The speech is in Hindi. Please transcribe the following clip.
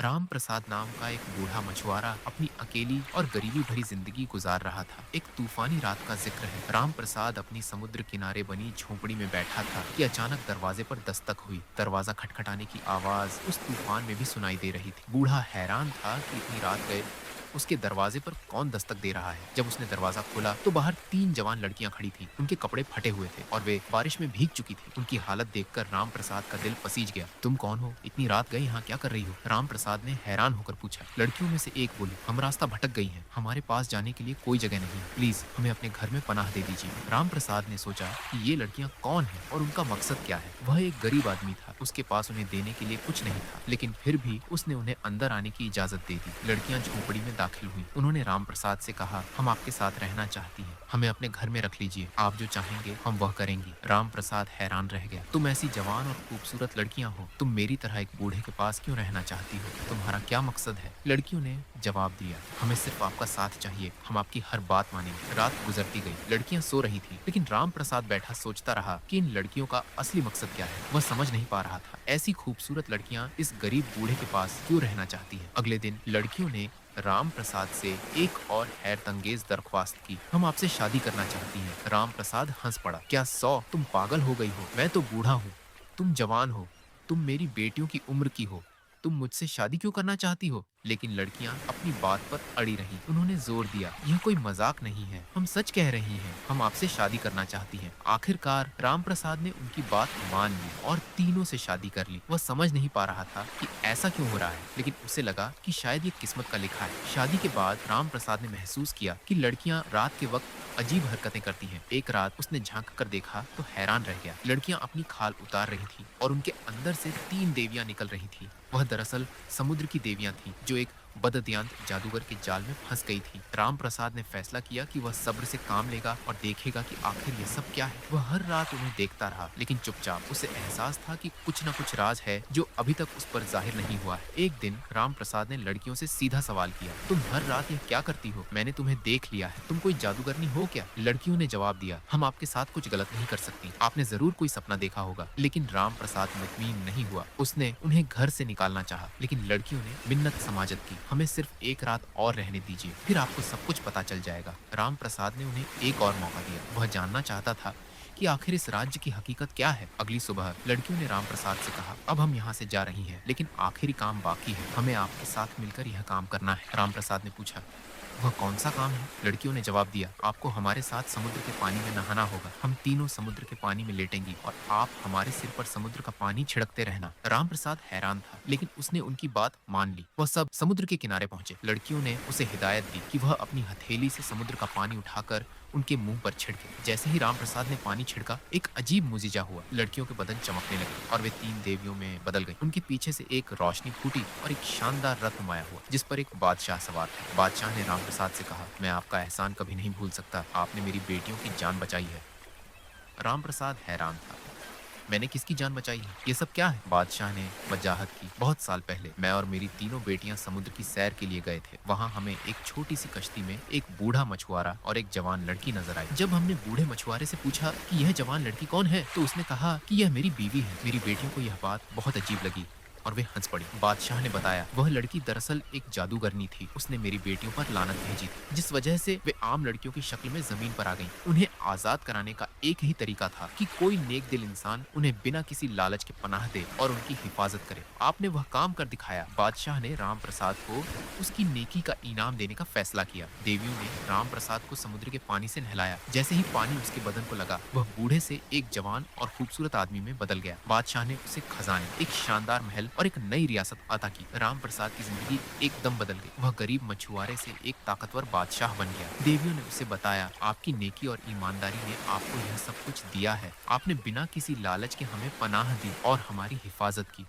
राम प्रसाद नाम का एक बूढ़ा मछुआरा अपनी अकेली और गरीबी भरी जिंदगी गुजार रहा था। एक तूफानी रात का जिक्र है। राम प्रसाद अपनी समुद्र किनारे बनी झोपड़ी में बैठा था कि अचानक दरवाजे पर दस्तक हुई। दरवाजा खटखटाने की आवाज उस तूफान में भी सुनाई दे रही थी। बूढ़ा हैरान था कि इतनी रात गए उसके दरवाजे पर कौन दस्तक दे रहा है। जब उसने दरवाजा खोला तो बाहर 3 जवान लड़कियां खड़ी थी। उनके कपड़े फटे हुए थे और वे बारिश में भीग चुकी थी। उनकी हालत देखकर राम प्रसाद का दिल पसीज गया। तुम कौन हो? इतनी रात गए यहाँ क्या कर रही हो? राम प्रसाद ने हैरान होकर पूछा। लड़कियों में से एक बोली, हम रास्ता भटक गई हैं। हमारे पास जाने के लिए कोई जगह नहीं है। प्लीज हमें अपने घर में पनाह दे दीजिए। राम प्रसाद ने सोचा कि ये लड़कियां कौन हैं और उनका मकसद क्या है। वह एक गरीब आदमी था। उसके पास उन्हें देने के लिए कुछ नहीं था, लेकिन फिर भी उसने उन्हें अंदर आने की इजाजत दे दी। लड़कियां झोपड़ी में दाखिल हुई। उन्होंने राम प्रसाद से कहा, हम आपके साथ रहना चाहती हैं। हमें अपने घर में रख लीजिए। आप जो चाहेंगे हम वह करेंगे। राम प्रसाद हैरान रह गया। तुम ऐसी जवान और खूबसूरत लड़कियां हो, तुम मेरी तरह एक बूढ़े के पास क्यों रहना चाहती हो? तुम्हारा क्या मकसद है? लड़कियों ने जवाब दिया, हमें सिर्फ आपका साथ चाहिए। हम आपकी हर बात मानेंगे। रात गुजरती गई। लड़कियां सो रही थी, लेकिन राम प्रसाद बैठा सोचता रहा कि इन लड़कियों का असली मकसद क्या है। वह समझ नहीं पा रहा था। ऐसी खूबसूरत लड़कियां इस गरीब बूढ़े के पास क्यों रहना चाहती हैं? अगले दिन लड़कियों ने राम प्रसाद से एक और हैरतअंगेज दरख्वास्त की, हम आपसे शादी करना चाहती हैं। राम प्रसाद हंस पड़ा। क्या 100? तुम पागल हो गई हो? मैं तो बूढ़ा हूँ, तुम जवान हो, तुम मेरी बेटियों की उम्र की हो, तुम मुझसे शादी क्यों करना चाहती हो? लेकिन लड़कियां अपनी बात पर अड़ी रहीं। उन्होंने जोर दिया, यह कोई मजाक नहीं है, हम सच कह रही हैं, हम आपसे शादी करना चाहती हैं। आखिरकार राम प्रसाद ने उनकी बात मान ली और तीनों से शादी कर ली। वह समझ नहीं पा रहा था कि ऐसा क्यों हो रहा है, लेकिन उसे लगा कि शायद ये किस्मत का लिखा है। शादी के बाद राम प्रसाद ने महसूस किया कि लड़कियां रात के वक्त अजीब हरकतें करती हैं। एक रात उसने झांक कर देखा तो हैरान रह गया। लड़कियां अपनी खाल उतार रही थी और उनके अंदर से 3 देवियां निकल रही थी। वह दरअसल समुद्र की देवियां थीं, जो एक बददियांत जादूगर के जाल में फंस गई थी। राम प्रसाद ने फैसला किया कि वह सब्र से काम लेगा और देखेगा कि आखिर ये सब क्या है। वह हर रात उन्हें देखता रहा, लेकिन चुपचाप। उसे एहसास था कि कुछ न कुछ राज है जो अभी तक उस पर जाहिर नहीं हुआ है। एक दिन राम प्रसाद ने लड़कियों से सीधा सवाल किया, तुम हर रात यह क्या करती हो? मैंने तुम्हें देख लिया है, तुम कोई जादूगरनी हो क्या? लड़कियों ने जवाब दिया, हम आपके साथ कुछ गलत नहीं कर सकती। आपने जरूर कोई सपना देखा होगा। लेकिन राम प्रसाद मुतमीन नहीं हुआ। उसने उन्हें घर से निकालना चाहा, लेकिन लड़कियों ने मिन्नत समाजत की, हमें सिर्फ एक रात और रहने दीजिए, फिर आपको सब कुछ पता चल जाएगा। राम प्रसाद ने उन्हें एक और मौका दिया। वह जानना चाहता था कि आखिर इस राज्य की हकीकत क्या है। अगली सुबह लड़कियों ने राम प्रसाद से कहा, अब हम यहाँ से जा रही हैं, लेकिन आखिरी काम बाकी है, हमें आपके साथ मिलकर यह काम करना है। राम प्रसाद ने पूछा, वह कौन सा काम है? लड़कियों ने जवाब दिया, आपको हमारे साथ समुद्र के पानी में नहाना होगा। हम तीनों समुद्र के पानी में लेटेंगी और आप हमारे सिर पर समुद्र का पानी छिड़कते रहना। राम प्रसाद हैरान था, लेकिन उसने उनकी बात मान ली। वह सब समुद्र के किनारे पहुंचे। लड़कियों ने उसे हिदायत दी कि वह अपनी हथेली से समुद्र का पानी उठाकर उनके मुंह पर छिड़के। जैसे ही राम प्रसाद ने पानी छिड़का, एक अजीब मुजिजा हुआ। लड़कियों के बदन चमकने लगे और वे 3 देवियों में बदल गई। उनके पीछे से एक रोशनी फूटी और एक शानदार रथ नुमाया हुआ, जिस पर एक बादशाह सवार था। बादशाह ने राम प्रसाद से कहा, मैं आपका एहसान कभी नहीं भूल सकता, आपने मेरी बेटियों की जान बचाई है। राम प्रसाद हैरान था, मैंने किसकी जान बचाई है? ये सब क्या है? बादशाह ने वजाहत की, बहुत साल पहले मैं और मेरी तीनों बेटियां समुद्र की सैर के लिए गए थे। वहाँ हमें एक छोटी सी कश्ती में एक बूढ़ा मछुआरा और एक जवान लड़की नजर आई। जब हमने बूढ़े मछुआरे से पूछा कि यह जवान लड़की कौन है, तो उसने कहा कि यह मेरी बीवी है। मेरी बेटियों को यह बात बहुत अजीब लगी और वे हंस पड़ी। बादशाह ने बताया, वह लड़की दरअसल एक जादूगरनी थी। उसने मेरी बेटियों पर लानत भेजी थी, जिस वजह से वे आम लड़कियों की शक्ल में जमीन पर आ गईं। उन्हें आजाद कराने का एक ही तरीका था कि कोई नेक दिल इंसान उन्हें बिना किसी लालच के पनाह दे और उनकी हिफाजत करे। आपने वह काम कर दिखाया। बादशाह ने राम प्रसाद को उसकी नेकी का इनाम देने का फैसला किया। देवियों ने राम प्रसाद को समुद्र के पानी से नहलाया। जैसे ही पानी उसके बदन को लगा, वह बूढ़े से एक जवान और खूबसूरत आदमी में बदल गया। बादशाह ने उसे खजाने, एक शानदार महल और एक नई रियासत अता की। राम प्रसाद की जिंदगी एकदम बदल गई। वह गरीब मछुआरे से एक ताकतवर बादशाह बन गया। देवियों ने उसे बताया, आपकी नेकी और ईमानदारी ने आपको यह सब कुछ दिया है। आपने बिना किसी लालच के हमें पनाह दी और हमारी हिफाजत की।